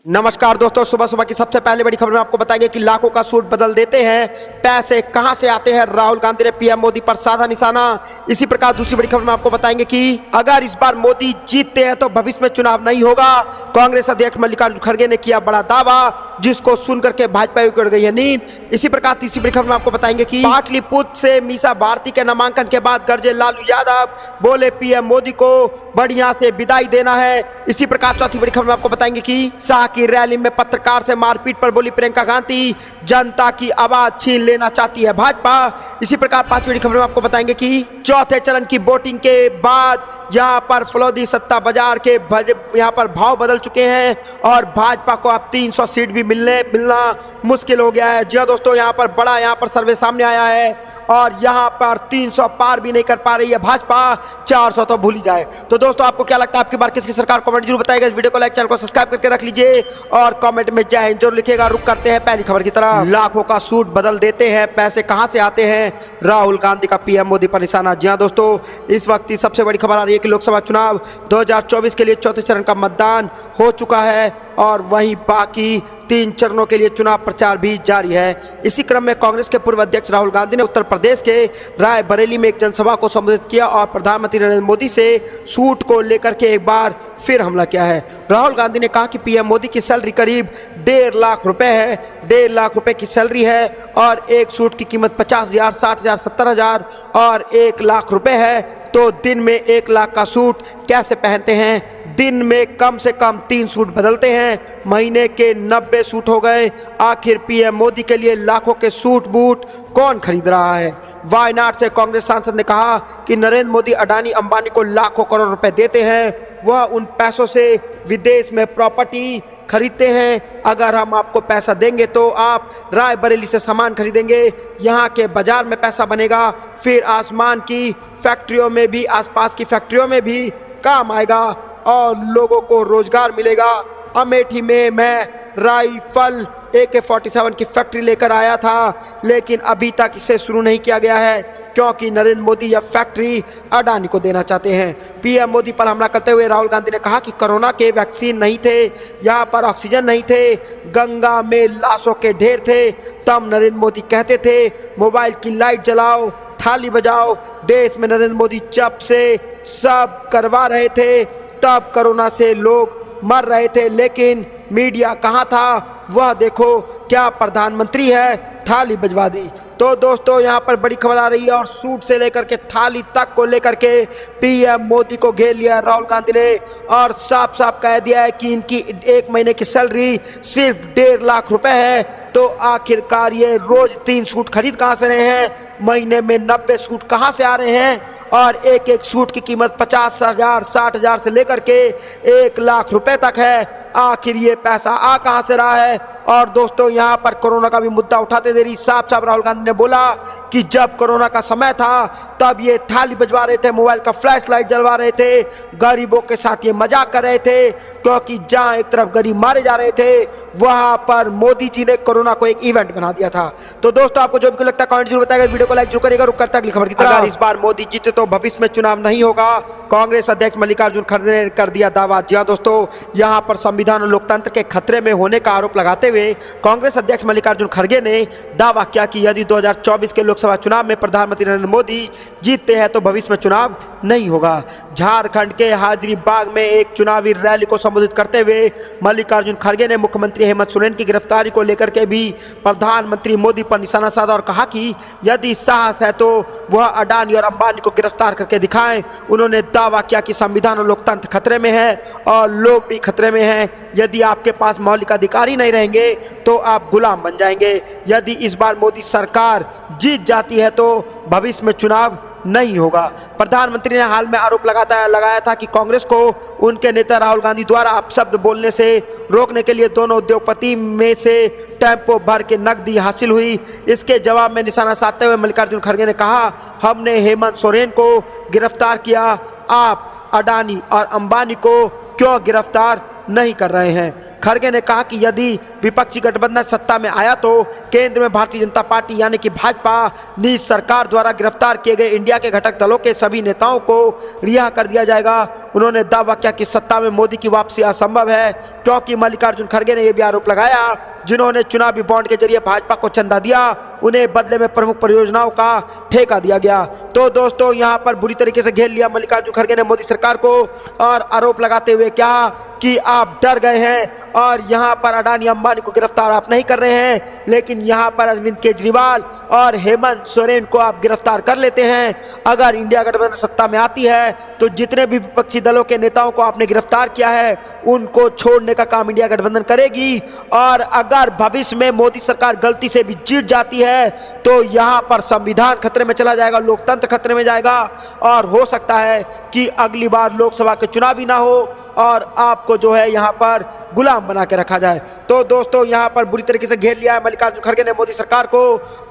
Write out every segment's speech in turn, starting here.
नमस्कार दोस्तों, सुबह सुबह की सबसे पहले बड़ी खबर में आपको बताएंगे कि लाखों का सूट बदल देते हैं, पैसे कहां से आते हैं। राहुल गांधी ने पीएम मोदी पर साधा निशाना। इसी प्रकार दूसरी बड़ी खबर में आपको बताएंगे कि अगर इस बार मोदी जीतते हैं तो भविष्य में चुनाव नहीं होगा। कांग्रेस अध्यक्ष मल्लिकार्जुन खड़गे ने किया बड़ा दावा, जिसको सुनकर के भाजपा उड़ गई है नींद। इसी प्रकार तीसरी बड़ी खबर में आपको बताएंगे कि पाटलिपुत्र से मीसा भारती के नामांकन के बाद गरजे लालू यादव, बोले पीएम मोदी को बढ़िया से विदाई देना है। इसी प्रकार चौथी बड़ी खबर में आपको बताएंगे कि शाह की रैली में पत्रकार से मारपीट पर बोली प्रियंका गांधी, जनता की आवाज छीन लेना चाहती है भाजपा। इसी प्रकार पांचवी बड़ी खबर में आपको बताएंगे कि चौथे चरण की वोटिंग के बाद यहां पर फलौदी सत्ता बाजार के यहां पर भाव बदल चुके हैं और भाजपा को अब 300 सीट भी मिलना मुश्किल हो गया है। जी हाँ दोस्तों, यहां पर बड़ा सर्वे सामने आया है और यहां पर 300 पार भी नहीं कर पा रही है भाजपा, 400 तो भूल ही जाए। तो दोस्तों, आपको क्या लगता है आपकी बार किसकी सरकार? कमेंट जरूर बताइएगा। इस वीडियो को लाइक, चैनल को सब्सक्राइब करके रख लीजिए और कमेंट में जय हिंद जरूर लिखिएगा। रुक करते हैं पहली खबर की तरफ। लाखों का सूट बदल देते हैं, पैसे कहां से आते हैं? राहुल गांधी का पीएम मोदी पर निशाना। जी हां दोस्तों, इस वक्त की सबसे बड़ी खबर आ रही है कि लोकसभा चुनाव 2024 के लिए चौथे चरण का मतदान हो चुका है और वहीं बाकी 3 चरणों के लिए चुनाव प्रचार भी जारी है। इसी क्रम में कांग्रेस के पूर्व अध्यक्ष राहुल गांधी ने उत्तर प्रदेश के रायबरेली में एक जनसभा को संबोधित किया और प्रधानमंत्री नरेंद्र मोदी से सूट को लेकर के एक बार फिर हमला किया है। राहुल गांधी ने कहा कि पीएम मोदी की सैलरी करीब 1.5 लाख रुपए है। 1.5 लाख रुपए की सैलरी है और एक सूट की कीमत 50,000, 60,000, 70,000 और 1 लाख रुपए है। तो दिन में 1 लाख का सूट कैसे पहनते हैं? दिन में कम से कम 3 सूट बदलते हैं, महीने के 90 सूट हो गए। आखिर पीएम मोदी के लिए लाखों के सूट बूट कौन खरीद रहा है? वायनाड से कांग्रेस सांसद ने कहा कि नरेंद्र मोदी अडानी अंबानी को लाखों करोड़ रुपए देते हैं, वह उन पैसों से विदेश में प्रॉपर्टी खरीदते हैं। अगर हम आपको पैसा देंगे तो आप रायबरेली से सामान खरीदेंगे, यहाँ के बाजार में पैसा बनेगा, फिर आसमान की फैक्ट्रियों में भी, आसपास की फैक्ट्रियों में भी काम आएगा और लोगों को रोजगार मिलेगा। अमेठी में मैं राइफल AK-47 की फैक्ट्री लेकर आया था, लेकिन अभी तक इसे शुरू नहीं किया गया है क्योंकि नरेंद्र मोदी यह फैक्ट्री अडानी को देना चाहते हैं। पीएम मोदी पर हमला करते हुए राहुल गांधी ने कहा कि कोरोना के वैक्सीन नहीं थे, यहाँ पर ऑक्सीजन नहीं थे, गंगा में लाशों के ढेर थे, तब नरेंद्र मोदी कहते थे मोबाइल की लाइट जलाओ, थाली बजाओ। देश में नरेंद्र मोदी जब से सब करवा रहे थे तब कोरोना से लोग मर रहे थे, लेकिन मीडिया कहाँ था? वह देखो क्या प्रधानमंत्री है, थाली बजवा दी। तो दोस्तों, यहाँ पर बड़ी खबर आ रही है और सूट से लेकर के थाली तक को लेकर के पीएम मोदी को घेर लिया राहुल गांधी ने और साफ साफ कह दिया है कि इनकी 1 महीने की सैलरी सिर्फ 1.5 लाख रुपए है। तो आखिरकार ये रोज 3 सूट खरीद कहाँ से रहे हैं? महीने में 90 सूट कहाँ से आ रहे हैं? और एक एक सूट की कीमत 50,000, 60,000 से लेकर के 1 लाख रुपए तक है। आखिर ये पैसा आ कहाँ से रहा है? और दोस्तों, यहाँ पर कोरोना का भी मुद्दा उठाते देरी साफ साफ राहुल गांधी ने बोला कि जब कोरोना का समय था तब ये थाली बजवा रहे थे, मोबाइल का फ्लैश लाइट जलवा रहे थे, गरीबों के साथ ये मजाक कर रहे थे, क्योंकि जहां एक तरफ गरीब मारे जा रहे थे वहां पर मोदी जी ने कोरोना को एक इवेंट बना दिया था। तो दोस्तों, आपको जो भी लगता है कमेंट जरूर बताइएगा, वीडियो को लाइक जरूर करिएगा। रुक करता अगली खबर की तरफ। अगर इस बार मोदी जीते तो भविष्य में चुनाव नहीं होगा, कांग्रेस अध्यक्ष मल्लिकार्जुन खड़गे ने कर दिया दावा। जी हाँ दोस्तों, यहाँ पर संविधान और लोकतंत्र के खतरे में होने का आरोप लगाते हुए कांग्रेस अध्यक्ष मल्लिकार्जुन खड़गे ने दावा किया कि यदि 2024 के लोकसभा चुनाव में प्रधानमंत्री नरेंद्र मोदी जीतते हैं तो भविष्य में चुनाव नहीं होगा। झारखंड के हाजिरीबाग में एक चुनावी रैली को संबोधित करते हुए मल्लिकार्जुन खड़गे ने मुख्यमंत्री हेमंत सोरेन की गिरफ्तारी को लेकर के भी प्रधानमंत्री मोदी पर निशाना साधा और कहा कि यदि साहस है तो वह अडानी और अंबानी को गिरफ्तार करके दिखाएं। उन्होंने दावा किया कि संविधान और लोकतंत्र खतरे में है और लोग भी खतरे में हैं। यदि आपके पास मौलिक अधिकार ही नहीं रहेंगे तो आप गुलाम बन जाएंगे। यदि इस बार मोदी सरकार जीत जाती है तो भविष्य में चुनाव नहीं होगा। प्रधानमंत्री ने हाल में आरोप लगाया था कि कांग्रेस को उनके नेता राहुल गांधी द्वारा अपशब्द बोलने से रोकने के लिए दोनों उद्योगपति में से टेम्पो भर के नकदी हासिल हुई। इसके जवाब में निशाना साधते हुए मल्लिकार्जुन खड़गे ने कहा, हमने हेमंत सोरेन को गिरफ्तार किया, आप अडानी और अंबानी को क्यों गिरफ्तार नहीं कर रहे हैं। खड़गे ने कहा कि यदि विपक्षी गठबंधन सत्ता में आया तो केंद्र में भारतीय जनता पार्टी यानी कि भाजपा नीति सरकार द्वारा गिरफ्तार किए गए इंडिया के घटक दलों के सभी नेताओं को रिहा कर दिया जाएगा। उन्होंने दावा किया कि सत्ता में मोदी की वापसी असंभव है, क्योंकि मल्लिकार्जुन खड़गे ने यह भी आरोप लगाया जिन्होंने चुनावी बॉन्ड के जरिए भाजपा को चंदा दिया, उन्हें बदले में प्रमुख परियोजनाओं का ठेका दिया गया। तो दोस्तों यहाँ पर बुरी तरीके से घेर लिया मल्लिकार्जुन खड़गे ने मोदी सरकार को और आरोप लगाते हुए कहा कि आप डर गए हैं और यहाँ पर अडानी अंबानी को गिरफ्तार आप नहीं कर रहे हैं, लेकिन यहाँ पर अरविंद केजरीवाल और हेमंत सोरेन को आप गिरफ्तार कर लेते हैं। अगर इंडिया गठबंधन सत्ता में आती है तो जितने भी विपक्षी दलों के नेताओं को आपने गिरफ्तार किया है उनको छोड़ने का काम इंडिया गठबंधन करेगी। और अगर भविष्य में मोदी सरकार गलती से भी जीत जाती है तो यहाँ पर संविधान खतरे में चला जाएगा, लोकतंत्र खतरे में जाएगा और हो सकता है कि अगली बार लोकसभा के चुनाव भी ना हो और आपको जो है यहाँ पर गुलाम बना के रखा जाए। तो दोस्तों यहाँ पर बुरी तरीके से घेर लिया है मल्लिकार्जुन खड़गे ने मोदी सरकार को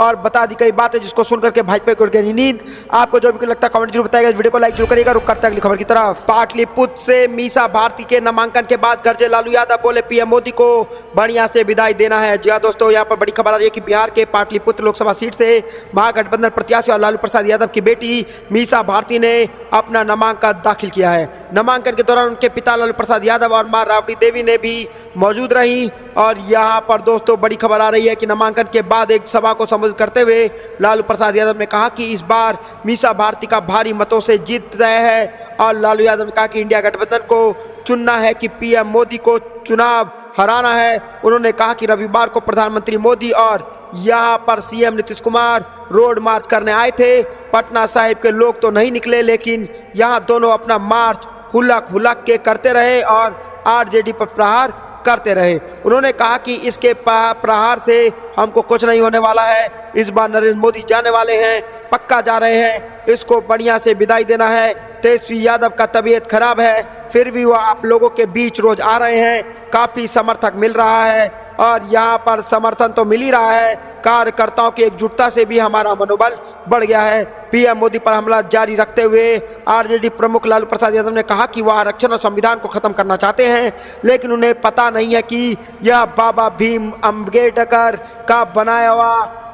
और बता दी कई बातें जिसको सुनकर के भाजपा को उड़ गई नींद। आपको जो भी लगता है कमेंट जरूर बताइएगा, इस वीडियो को लाइक जरूर करिएगा। रुक करते हैं अगली खबर की तरफ। पाटलिपुत्र से मीसा भारती के नामांकन के बाद गरजे लालू यादव, बोले पीएम मोदी को बढ़िया से विदाई देना है। जी हाँ दोस्तों, यहाँ पर बड़ी खबर आ रही है कि बिहार के पाटलिपुत्र लोकसभा सीट से महागठबंधन प्रत्याशी और लालू प्रसाद यादव की बेटी मीसा भारती ने अपना नामांकन दाखिल किया है। नामांकन के दौरान उनके पिता लालू प्रसाद यादव और मां राबड़ी देवी ने भी मौजूद रही। और यहाँ पर दोस्तों बड़ी खबर आ रही है कि नामांकन के बाद एक सभा को संबोधित करते हुए लालू प्रसाद यादव ने कहा कि इस बार मीसा भारती का भारी मतों से जीत रहे हैं। और लालू यादव ने कहा कि इंडिया गठबंधन को चुनना है कि पीएम मोदी को चुनाव हराना है। उन्होंने कहा कि रविवार को प्रधानमंत्री मोदी और यहाँ पर सीएम नीतीश कुमार रोड मार्च करने आए थे। पटना साहिब के लोग तो नहीं निकले, लेकिन यहाँ दोनों अपना मार्च हुलक हुलक के करते रहे और आरजेडी पर प्रहार करते रहे। उन्होंने कहा कि इसके प्रहार से हमको कुछ नहीं होने वाला है। इस बार नरेंद्र मोदी जाने वाले हैं, पक्का जा रहे हैं, इसको बढ़िया से विदाई देना है। तेजस्वी यादव का तबीयत खराब है, फिर भी वह आप लोगों के बीच रोज आ रहे हैं, काफ़ी समर्थक मिल रहा है और यहाँ पर समर्थन तो मिल ही रहा है। कार्यकर्ताओं की एकजुटता से भी हमारा मनोबल बढ़ गया है। पीएम मोदी पर हमला जारी रखते हुए आरजेडी प्रमुख लालू प्रसाद यादव ने कहा कि वह आरक्षण और संविधान को खत्म करना चाहते हैं, लेकिन उन्हें पता नहीं है कि यह बाबा भीम अम्बेडकर का बनाया हुआ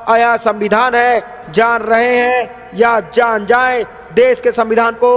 आया संविधान है। जान रहे हैं या जान जाएं, देश के संविधान को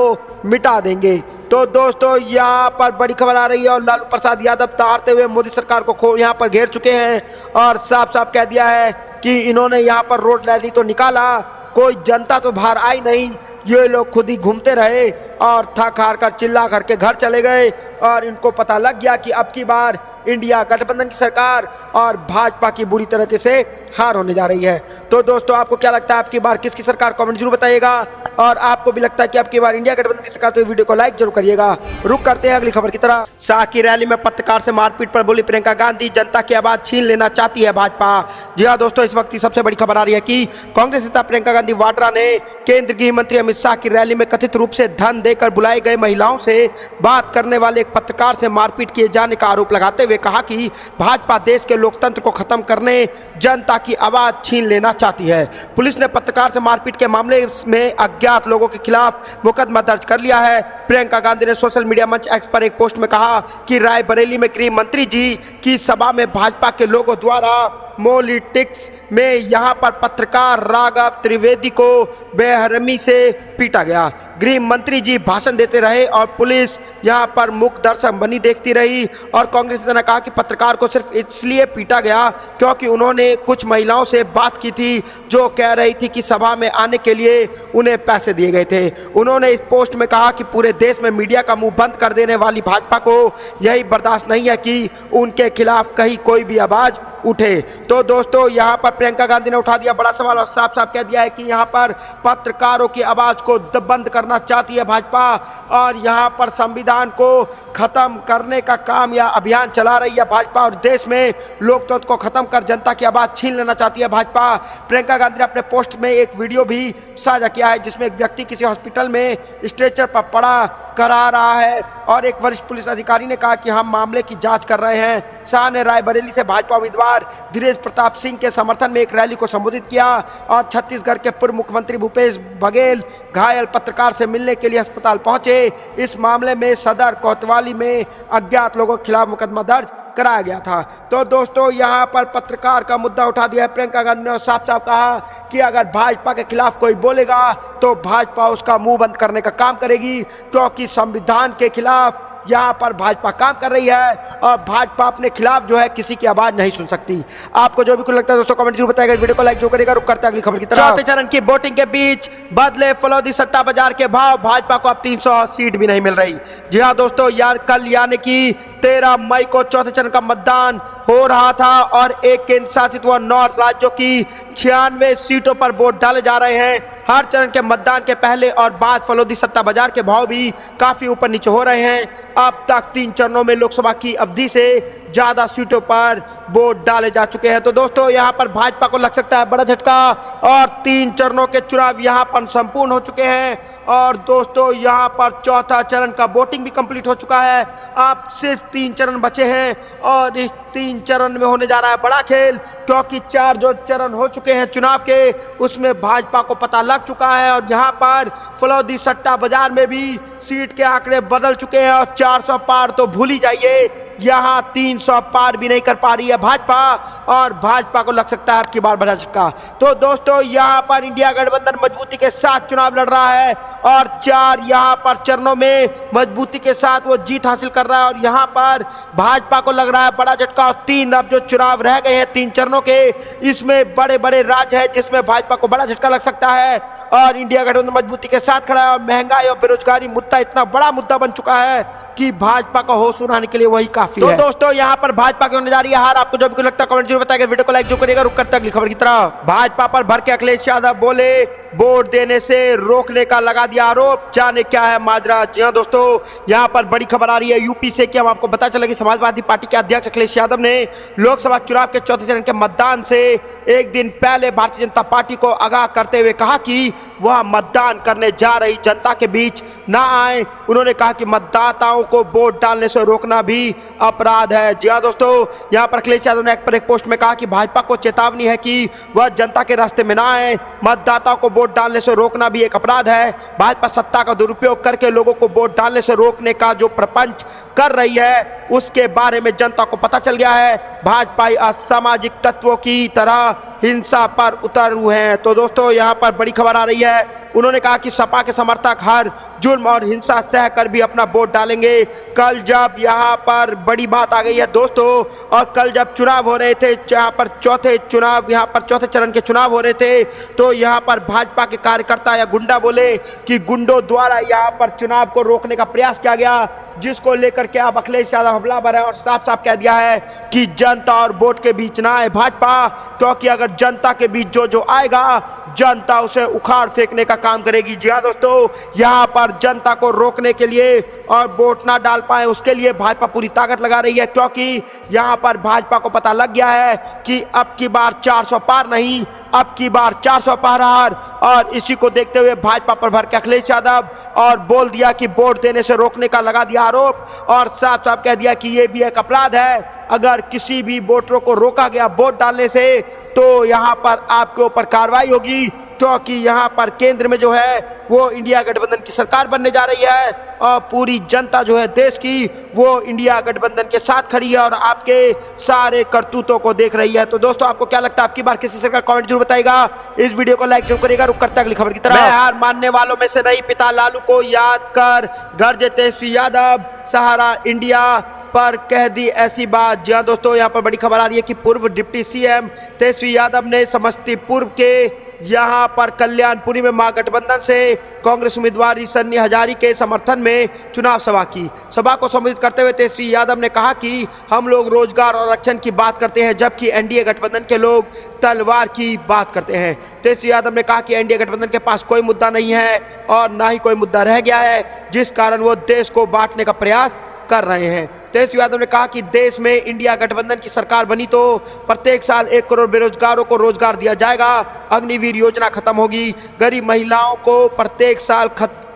मिटा देंगे। तो दोस्तों यहाँ पर बड़ी खबर आ रही है और लालू प्रसाद यादव तारते हुए मोदी सरकार को यहाँ पर घेर चुके हैं और साफ साफ कह दिया है कि इन्होंने यहाँ पर रोड रैली तो निकाला, कोई जनता तो बाहर आई नहीं, ये लोग खुद ही घूमते रहे और थक हार कर चिल्ला करके घर चले गए। और इनको पता लग गया कि अब की बार इंडिया गठबंधन की सरकार और भाजपा की बुरी तरीके से हार होने जा रही है। तो दोस्तों आपको क्या लगता है आपकी बार किसकी सरकार, कमेंट जरूर बताइएगा। और आपको भी लगता है कि आपकी बार इंडिया गठबंधन की सरकार, तो वीडियो को लाइक जरूर करिएगा। रुक करते हैं अगली खबर की तरफ। शाह की रैली में पत्रकार से मारपीट पर बोली प्रियंका गांधी, जनता की आवाज छीन लेना चाहती है भाजपा। जी हाँ दोस्तों, इस वक्त की सबसे बड़ी खबर आ रही है कि कांग्रेस नेता प्रियंका गांधी वाड्रा ने केंद्रीय गृह मंत्री अमित शाह की रैली में कथित रूप से धन देकर बुलाए गए महिलाओं से बात करने वाले एक पत्रकार से मारपीट किए जाने का आरोप लगाते हुए कहा कि भाजपा देश के लोकतंत्र को खत्म करने, जनता की आवाज छीन लेना चाहती है। पुलिस ने पत्रकार से मारपीट के मामले में अज्ञात लोगों के खिलाफ मुकदमा दर्ज कर लिया है। प्रियंका गांधी ने सोशल मीडिया मंच एक्स पर एक पोस्ट में कहा कि रायबरेली में गृह मंत्री जी की सभा में भाजपा के लोगों द्वारा पॉलिटिक्स में यहाँ पर पत्रकार राघव त्रिवेदी को बेरहमी से पीटा गया। गृह मंत्री जी भाषण देते रहे और पुलिस यहाँ पर मूक दर्शक बनी देखती रही। और कांग्रेस नेता ने कहा कि पत्रकार को सिर्फ इसलिए पीटा गया क्योंकि उन्होंने कुछ महिलाओं से बात की थी जो कह रही थी कि सभा में आने के लिए उन्हें पैसे दिए गए थे। उन्होंने इस पोस्ट में कहा कि पूरे देश में मीडिया का मुंह बंद कर देने वाली भाजपा को यही बर्दाश्त नहीं है कि उनके खिलाफ कहीं कोई भी आवाज उठे। तो दोस्तों यहाँ पर प्रियंका गांधी ने उठा दिया बड़ा सवाल और साफ साफ कह दिया है कि यहाँ पर पत्रकारों की आवाज को बंद करना चाहती है भाजपा और यहाँ पर संविधान को खत्म करने का काम या अभियान चला रही है भाजपा और देश में लोकतंत्र को खत्म कर जनता की आवाज छीन लेना चाहती है भाजपा। प्रियंका गांधी ने अपने पोस्ट में एक वीडियो भी साझा किया है जिसमें एक व्यक्ति किसी हॉस्पिटल में स्ट्रेचर पर पड़ा करा रहा है और एक वरिष्ठ पुलिस अधिकारी ने कहा कि हम मामले की जांच कर रहे हैं। शाह ने रायबरेली से भाजपा उम्मीदवार दिनेश प्रताप सिंह के समर्थन में एक रैली को संबोधित किया और छत्तीसगढ़ के पूर्व मुख्यमंत्री भूपेश बघेल घायल पत्रकार से मिलने के लिए अस्पताल पहुंचे। इस मामले में सदर कोतवाली में अज्ञात लोगों के खिलाफ मुकदमा दर्ज कराया गया था। तो दोस्तों यहाँ पर पत्रकार का मुद्दा उठा दिया है प्रियंका गांधी ने, साफ साफ कहा कि अगर भाजपा के खिलाफ कोई बोलेगा तो भाजपा उसका मुंह बंद करने का काम करेगी, क्योंकि संविधान के खिलाफ यहाँ पर भाजपा काम कर रही है और भाजपा अपने खिलाफ जो है किसी की आवाज नहीं सुन सकती। आपको जो भी कुछ लगता है दोस्तों कमेंट जरूर बताएगा, वीडियो को लाइक जो करेगा। रुक करते हैं अगली खबर की तरफ। चौथे चरण की वोटिंग के बीच बदले फलौदी सट्टा बाजार के भाव, भाजपा को अब 300 सीट भी नहीं मिल रही। जी हाँ दोस्तों, कल यानी कि 13 मई को चौथे चरण का मतदान हो रहा था और एक केंद्र शासित व 9 राज्यों की 96 सीटों पर वोट डाले जा रहे हैं। हर चरण के मतदान के पहले और बाद फलौदी सट्टा बाजार के भाव भी काफी ऊपर नीचे हो रहे हैं। अब तक 3 चरणों में लोकसभा की अवधि से ज्यादा सीटों पर वोट डाले जा चुके हैं। तो दोस्तों यहाँ पर भाजपा को लग सकता है बड़ा झटका और 3 चरणों के चुनाव यहाँ पर संपूर्ण हो चुके हैं और दोस्तों यहाँ पर चौथा चरण का वोटिंग भी कंप्लीट हो चुका है। अब सिर्फ 3 चरण बचे हैं और इस 3 चरण में होने जा रहा है बड़ा खेल, क्योंकि 4 जो चरण हो चुके हैं चुनाव के उसमें भाजपा को पता लग चुका है और यहाँ पर फलौदी सट्टा बाजार में भी सीट के आंकड़े बदल चुके हैं और 400 पार तो भूल ही जाइए, यहाँ 300 पार भी नहीं कर पा रही है भाजपा और भाजपा को लग सकता है आपकी बार बड़ा झटका। तो दोस्तों यहाँ पर इंडिया गठबंधन मजबूती के साथ चुनाव लड़ रहा है और 4 यहाँ पर चरणों में मजबूती के साथ वो जीत हासिल कर रहा है और यहाँ पर भाजपा को लग रहा है बड़ा झटका। और 3 अब जो चुनाव रह गए हैं 3 चरणों के, इसमें बड़े बड़े राज्य हैं जिसमें भाजपा को बड़ा झटका लग सकता है और इंडिया गठबंधन मजबूती के साथ खड़ा है और महंगाई और बेरोजगारी मुद्दा इतना बड़ा मुद्दा बन चुका है कि भाजपा को होश उड़ाने के लिए वही काफी है। तो दोस्तों यहाँ पर भाजपा की होने जा रही है हार। आपको जो भी लगता है कमेंट जरूर बताइएगा, वीडियो को लाइक जो करिएगा। रुक करते अगली खबर की तरफ। भाजपा पर भर के अखिलेश यादव बोले वोट देने से रोकने का लगा दिया आरोप, जाने क्या है माजरा। जी हाँ दोस्तों, यहाँ पर बड़ी खबर आ रही है यूपी से कि हम आपको पता चला कि समाजवादी पार्टी के अध्यक्ष अखिलेश यादव ने लोकसभा चुनाव के चौथे चरण के मतदान से एक दिन पहले भारतीय जनता पार्टी को आगाह करते हुए कहा कि वह मतदान करने जा रही जनता के बीच ना आए। उन्होंने कहा कि मतदाताओं को वोट डालने से रोकना भी अपराध है। जी हाँ दोस्तों, यहाँ पर अखिलेश यादव ने एक पोस्ट में कहा कि भाजपा को चेतावनी है कि वह जनता के रास्ते में ना आए, मतदाताओं को वोट डालने से रोकना भी एक अपराध है। भाजपा सत्ता का दुरुपयोग करके लोगों को वोट डालने से रोकने का जो प्रपंच कर रही है उसके बारे में जनता को पता चल गया है। भाजपाई असामाजिक तत्वों की तरह हिंसा पर उतर हुए हैं। तो दोस्तों यहाँ पर बड़ी खबर आ रही है, उन्होंने कहा कि सपा के समर्थक हर जुर्म और हिंसा सहकर भी अपना वोट डालेंगे। कल जब यहाँ पर बड़ी बात आ गई है दोस्तों, और कल जब चुनाव हो रहे थे, यहाँ पर चौथे चरण के चुनाव हो रहे थे, तो यहाँ पर भाजपा के कार्यकर्ता या गुंडा बोले कि गुंडों द्वारा यहाँ पर चुनाव को रोकने का प्रयास किया गया, जिसको लेकर के अब अखिलेश यादव हमलावर है और साफ साफ कह दिया है कि जनता और वोट के बीच ना आए भाजपा, क्योंकि अगर जनता के बीच जो आएगा जनता उसे उखाड़ फेंकने का काम करेगी। जी हाँ दोस्तों, यहाँ पर जनता को रोकने के लिए और वोट ना डाल पाए उसके लिए भाजपा पूरी ताकत लगा रही है, क्योंकि यहाँ पर भाजपा को पता लग गया है कि अब की बार 400 पार नहीं, अब की बार 400 पार हार। और इसी को देखते हुए भाजपा पर भर के अखिलेश यादव और बोल दिया कि वोट देने से रोकने का लगा दिया आरोप और साफ साफ कह दिया कि ये भी एक अपराध है। अगर किसी भी वोटरों को रोका गया वोट डालने से तो यहाँ पर आपके ऊपर कार्रवाई होगी, क्योंकि यहाँ पर केंद्र में जो है वो इंडिया गठबंधन की सरकार बनने जा रही है और पूरी जनता जो है देश की वो इंडिया गठबंधन के साथ खड़ी है और आपके सारे करतूतों को देख रही है। तो दोस्तों आपको क्या लगता है, आपकी बार किसी सरकार कमेंट जरूर बताएगा, इस वीडियो को लाइक जरूर करेगा। रुक करते अगली खबर की तरफ। मैं हार मानने वालों में से नहीं, पिता लालू को याद कर गर्जे तेजस्वी यादव, सहारा इंडिया पर कह दी ऐसी बात। जी हाँ दोस्तों, यहाँ पर बड़ी खबर आ रही है कि पूर्व डिप्टी सीएम तेजस्वी यादव ने समस्तीपुर के यहाँ पर कल्याणपुरी में महागठबंधन से कांग्रेस उम्मीदवार सन्नी हजारी के समर्थन में चुनाव सभा की। सभा को संबोधित करते हुए तेजस्वी यादव ने कहा कि हम लोग रोजगार और आरक्षण की बात करते हैं, जबकि एनडीए गठबंधन के लोग तलवार की बात करते हैं। तेजस्वी यादव ने कहा कि एनडीए गठबंधन के पास कोई मुद्दा नहीं है और ना ही कोई मुद्दा रह गया है, जिस कारण वो देश को बांटने का प्रयास कर रहे हैं। तेजस्वी यादव ने कहा कि देश में इंडिया गठबंधन की सरकार बनी तो प्रत्येक साल 1 करोड़ बेरोजगारों को रोजगार दिया जाएगा, अग्निवीर योजना खत्म होगी, गरीब महिलाओं को प्रत्येक साल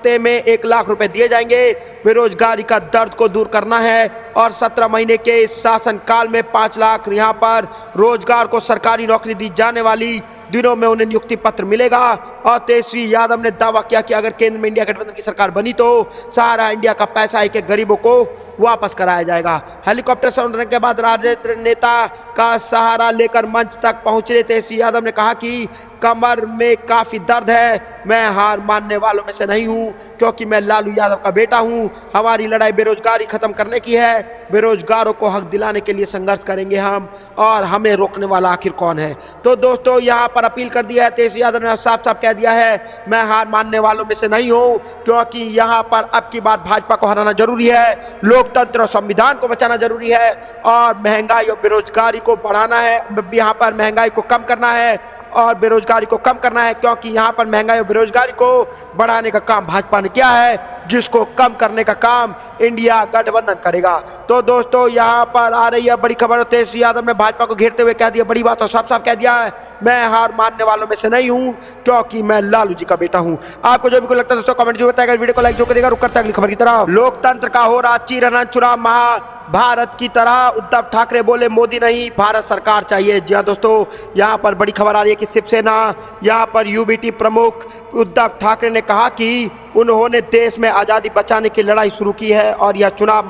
हफ्ते में 1 लाख रुपए दिए जाएंगे। बेरोजगारी का दर्द को दूर करना है और 17 महीने के इस शासनकाल में 5 लाख यहाँ पर रोजगार को सरकारी नौकरी दी जाने वाली दिनों में उन्हें नियुक्ति पत्र मिलेगा। और तेजस्वी यादव ने दावा किया कि अगर केंद्र में इंडिया गठबंधन की सरकार बनी तो सारा इंडिया का पैसा एक एक गरीबों को वापस कराया जाएगा। हेलीकॉप्टर से उतरने के बाद राजनीतिक नेता का सहारा लेकर मंच तक पहुंचे तेजस्वी यादव ने कहा कि कमर में काफी दर्द है, मैं हार मानने वालों में से नहीं हूं क्योंकि मैं लालू यादव का बेटा हूं। हमारी लड़ाई बेरोजगारी खत्म करने की है, बेरोजगारों को हक दिलाने के लिए संघर्ष करेंगे हम, और हमें रोकने वाला आखिर कौन है। तो दोस्तों यहाँ पर अपील कर दिया है तेजस्वी यादव ने, साफ साफ कह दिया है मैं हार मानने वालों में से नहीं हूं क्योंकि यहाँ पर अब की बार भाजपा को हराना जरूरी है, लोकतंत्र और संविधान को बचाना जरूरी है और महंगाई और बेरोजगारी को बढ़ाना है, यहाँ पर महंगाई को कम करना है और बेरोजगारी को कम करना है क्योंकि यहाँ पर महंगाई और बेरोजगारी को बढ़ाने का काम भाजपा ने किया है, जिसको कम करने का काम इंडिया गठबंधन करेगा। तो दोस्तों यहाँ पर आ रही है बड़ी खबर, तेजस्वी यादव ने भाजपा को घेरते हुए कह दिया बड़ी बात और साफ साफ कह दिया है मैं हार मानने वालों में से नहीं हूं क्योंकि मैं लालू जी का बेटा हूं। आपको जो भी लगता है दोस्तों कमेंट जो बताएगा, वीडियो को लाइक जो करेगा, रुक करता है अगली खबर की तरफ। लोकतंत्र का हो रहा चीरहरण चुनाव भारत की तरह उद्धव ठाकरे बोले मोदी नहीं भारत सरकार चाहिए। जी हाँ दोस्तों, यहाँ पर बड़ी खबर आ रही है कि शिवसेना यहाँ पर यूबीटी प्रमुख उद्धव ठाकरे ने कहा कि उन्होंने देश में आज़ादी बचाने की लड़ाई शुरू की है और यह चुनाव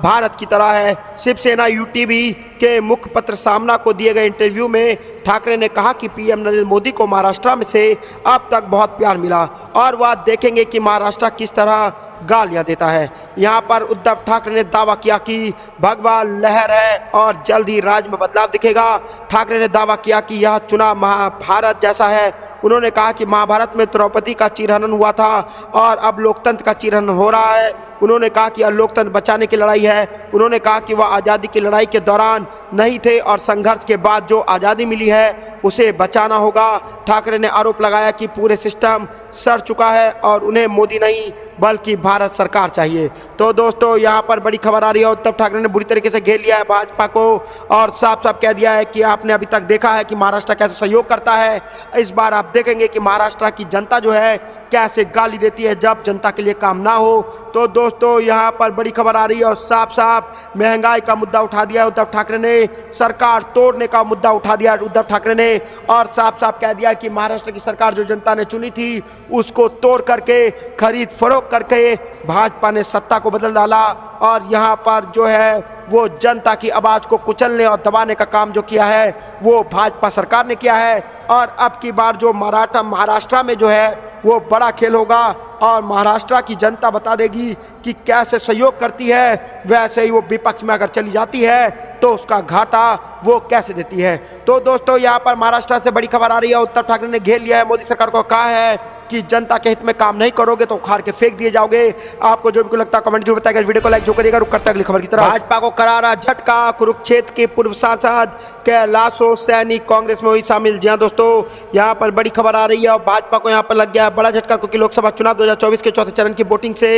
भारत की तरह है। शिवसेना यूटीवी के मुखपत्र सामना को दिए गए इंटरव्यू में ठाकरे ने कहा कि पीएम नरेंद्र मोदी को महाराष्ट्र में से अब तक बहुत प्यार मिला और वह देखेंगे कि महाराष्ट्र किस तरह गालियां देता है। यहाँ पर उद्धव ठाकरे ने दावा किया कि भगवा लहर है और जल्द ही राज्य में बदलाव दिखेगा। ठाकरे ने दावा किया कि यह चुनाव महाभारत जैसा है। उन्होंने कहा कि महाभारत में द्रौपदी का चीरहरण हुआ था और अब लोकतंत्र का चीरहरण हो रहा है। उन्होंने कहा कि यह लोकतंत्र बचाने की लड़ाई है। उन्होंने कहा कि वह आज़ादी की लड़ाई के दौरान नहीं थे और संघर्ष के बाद जो आज़ादी मिली है उसे बचाना होगा। ठाकरे ने आरोप लगाया कि पूरे सिस्टम सड़ चुका है और उन्हें मोदी नहीं बल्कि भारत सरकार चाहिए। तो दोस्तों यहाँ पर बड़ी खबर आ रही है, उद्धव ठाकरे ने बुरी तरीके से घेर लिया है भाजपा को और साफ साफ कह दिया है कि आपने अभी तक देखा है कि महाराष्ट्र कैसे सहयोग करता है, इस बार आप देखेंगे कि महाराष्ट्र की जनता जो है कैसे गाली देती है जब जनता के लिए काम ना हो। तो दोस्तों यहाँ पर बड़ी खबर आ रही है और साफ साफ महंगाई का मुद्दा उठा दिया उद्धव ठाकरे ने, सरकार तोड़ने का मुद्दा उठा दिया उद्धव ठाकरे ने और साफ साफ कह दिया कि महाराष्ट्र की सरकार जो जनता ने चुनी थी उसको तोड़ करके खरीद फरोख्त करके भाजपा ने सत्ता को बदल डाला और यहाँ पर जो है वो जनता की आवाज़ को कुचलने और दबाने का काम जो किया है वो भाजपा सरकार ने किया है। और अब की बार जो महाराष्ट्र में जो है वो बड़ा खेल होगा और महाराष्ट्र की जनता बता देगी कि कैसे सहयोग करती है, वैसे ही वो विपक्ष में अगर चली जाती है तो उसका घाटा वो कैसे देती है। तो दोस्तों यहाँ पर महाराष्ट्र से बड़ी खबर आ रही है, उद्धव ठाकरे ने घेर लिया है मोदी सरकार को, कहा है कि जनता के हित में काम नहीं करोगे तो उखाड़ के फेंक दिए जाओगे। आपको जो भी लगता है कमेंट जरूर बताइएगा, वीडियो को लाइक जो करिएगा, रुक करता है अगली खबर की तरफ। भाजपा को करारा झटका, कुरुक्षेत्र के पूर्व सांसद कैलाशो सैनी कांग्रेस में हुई शामिल। जी हाँ दोस्तों, यहाँ पर बड़ी खबर आ रही है और भाजपा को यहाँ पर लग गया बड़ा झटका क्योंकि लोकसभा चुनाव 2024 के चौथे चरण की वोटिंग से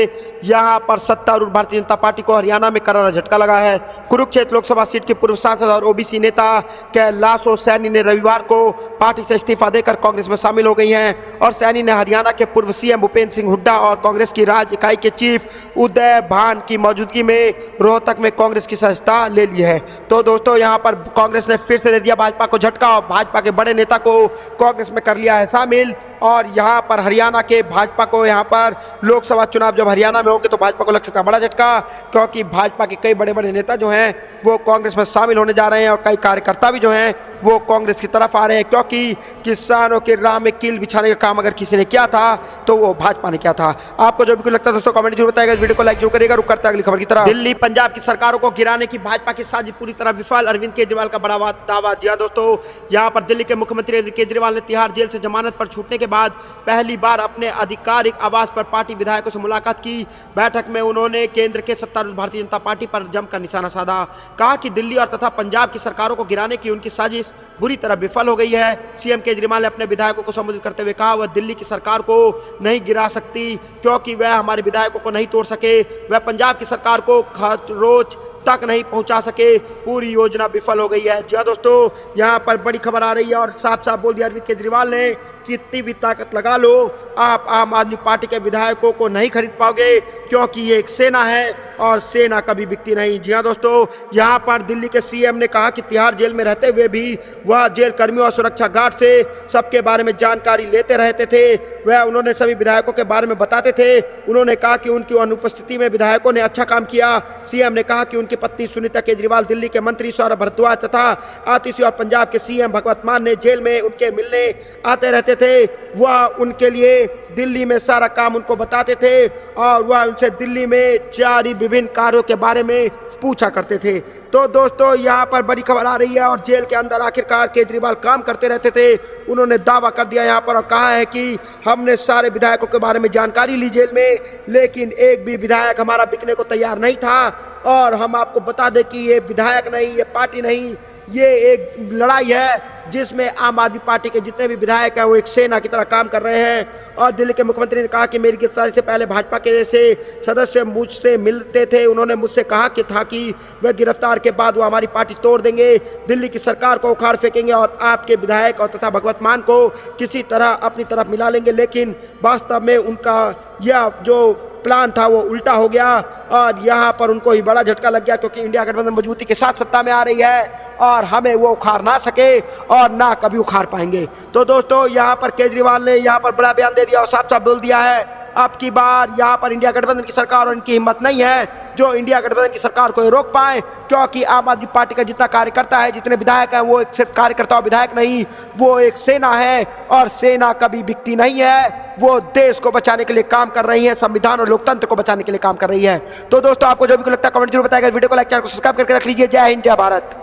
यहाँ पर सत्तारूढ़ भारतीय जनता पार्टी को हरियाणा में करारा झटका लगा है। कुरुक्षेत्र लोकसभा सीट के पूर्व सांसद और ओबीसी नेता कैलाशो सैनी ने रविवार को पार्टी से इस्तीफा देकर कांग्रेस में शामिल हो गई हैं और सैनी ने हरियाणा के पूर्व सीएम भूपेंद्र सिंह हुड्डा और कांग्रेस की राज्य इकाई के चीफ उदय भान की मौजूदगी में रोहतक में कांग्रेस की सदस्यता ले ली है। तो दोस्तों यहाँ पर कांग्रेस ने फिर से दे दिया भाजपा को झटका और भाजपा के बड़े नेता को कांग्रेस में कर लिया है शामिल। और यहाँ पर हरियाणा के भाजपा को यहाँ पर लोकसभा चुनाव जब हरियाणा में होंगे तो भाजपा को लग सकता है बड़ा झटका क्योंकि भाजपा के कई बड़े बड़े नेता जो हैं वो कांग्रेस में शामिल होने जा रहे हैं और कई कार्यकर्ता भी जो हैं वो कांग्रेस की तरफ आ रहे हैं क्योंकि किसानों के राह में कील बिछाने का काम अगर किसी ने किया था तो वो भाजपा ने किया था। आपको जो भी लगता है दोस्तों कमेंट जरूर बताएगा, वीडियो को लाइक जरूर करेगा, रुक करता है अगली खबर की तरफ। दिल्ली पंजाब की सरकारों को गिराने की भाजपा की साजिश पूरी तरह विफल, अरविंद केजरीवाल का बड़ा दावा। जी हाँ दोस्तों, यहाँ पर दिल्ली के मुख्यमंत्री अरविंद केजरीवाल ने तिहाड़ जेल से जमानत पर छूटने के बाद पहली बार अपने आधिकारिक आवास पर पार्टी विधायकों से मुलाकात की। बैठक में उन्होंने केंद्र के सत्तारूढ़ भारतीय जनता पार्टी पर जमकर निशाना साधा। कहा कि दिल्ली और तथा पंजाब की सरकारों को गिराने की उनकी साजिश बुरी तरह विफल हो गई है। सीएम केजरीवाल ने अपने विधायकों को संबोधित करते हुए कहा वह दिल्ली की सरकार को नहीं गिरा सकती क्योंकि वह हमारे विधायकों को नहीं तोड़ सके, वह पंजाब की सरकार को खरोच तक नहीं पहुंचा सके, पूरी योजना विफल हो गई है। जी हाँ दोस्तों, यहाँ पर बड़ी खबर आ रही है और साफ साफ बोल दिया अरविंद केजरीवाल ने कितनी भी ताकत लगा लो, आप आम आदमी पार्टी के विधायकों को नहीं खरीद पाओगे, क्योंकि ये एक सेना है और सेना कभी बिकती नहीं। जी हाँ दोस्तों, यहाँ पर दिल्ली के सीएम ने कहा कि तिहाड़ जेल में रहते हुए भी वह जेल कर्मियों और सुरक्षा गार्ड से सबके बारे में जानकारी लेते रहते थे। वह उन्होंने सभी विधायकों के बारे में बताते थे। उन्होंने कहा कि उनकी अनुपस्थिति में विधायकों ने अच्छा काम किया। सीएम ने कहा कि उनकी पत्नी सुनीता केजरीवाल, दिल्ली के मंत्री सौरभ भारद्वाज तथा आतिशी और पंजाब के सीएम भगवंत मान ने जेल में उनके मिलने आते रहते थे। वह उनके लिए दिल्ली में सारा काम उनको बताते थे और वह उनसे दिल्ली में जारी विभिन्न कार्यों के बारे में पूछा करते थे। तो दोस्तों, यहाँ पर बड़ी खबर आ रही है और जेल के अंदर आखिरकार केजरीवाल काम करते रहते थे। उन्होंने दावा कर दिया यहाँ पर और कहा है कि हमने सारे विधायकों के बारे में जानकारी ली जेल में, लेकिन एक भी विधायक हमारा बिकने को तैयार नहीं था। और हम आपको बता दें कि ये विधायक नहीं, ये पार्टी नहीं, ये एक लड़ाई है जिसमें आम आदमी पार्टी के जितने भी विधायक हैं वो एक सेना की तरह काम कर रहे हैं। और दिल्ली के मुख्यमंत्री ने कहा कि मेरी गिरफ्तारी से पहले भाजपा के जैसे सदस्य मुझसे मिलते थे। उन्होंने मुझसे कहा कि था कि वह गिरफ्तार के बाद वो हमारी पार्टी तोड़ देंगे, दिल्ली की सरकार को उखाड़ फेंकेंगे और आपके विधायक और तथा भगवंत मान को किसी तरह अपनी तरफ मिला लेंगे। लेकिन वास्तव में उनका यह जो प्लान था वो उल्टा हो गया और यहाँ पर उनको ही बड़ा झटका लग गया, क्योंकि इंडिया गठबंधन मजबूती के साथ सत्ता में आ रही है और हमें वो उखाड़ ना सके और ना कभी उखाड़ पाएंगे। तो दोस्तों, यहाँ पर केजरीवाल ने यहाँ पर बड़ा बयान दे दिया और साफ साफ बोल दिया है, अब की बार यहाँ पर इंडिया गठबंधन की सरकार और इनकी हिम्मत नहीं है जो इंडिया गठबंधन की सरकार को रोक पाए, क्योंकि आम आदमी पार्टी का जितना कार्यकर्ता है, जितने विधायक हैं, वो एक सिर्फ कार्यकर्ता और विधायक नहीं, वो एक सेना है और सेना कभी बिकती नहीं है। वो देश को बचाने के लिए काम कर रही है, संविधान और लोकतंत्र को बचाने के लिए काम कर रही है। तो दोस्तों, आपको जो भी लगता है कमेंट जरूर बताइएगा। वीडियो को लाइक, चैनल को सब्सक्राइब करके रख लीजिए। जय हिंद, जय भारत।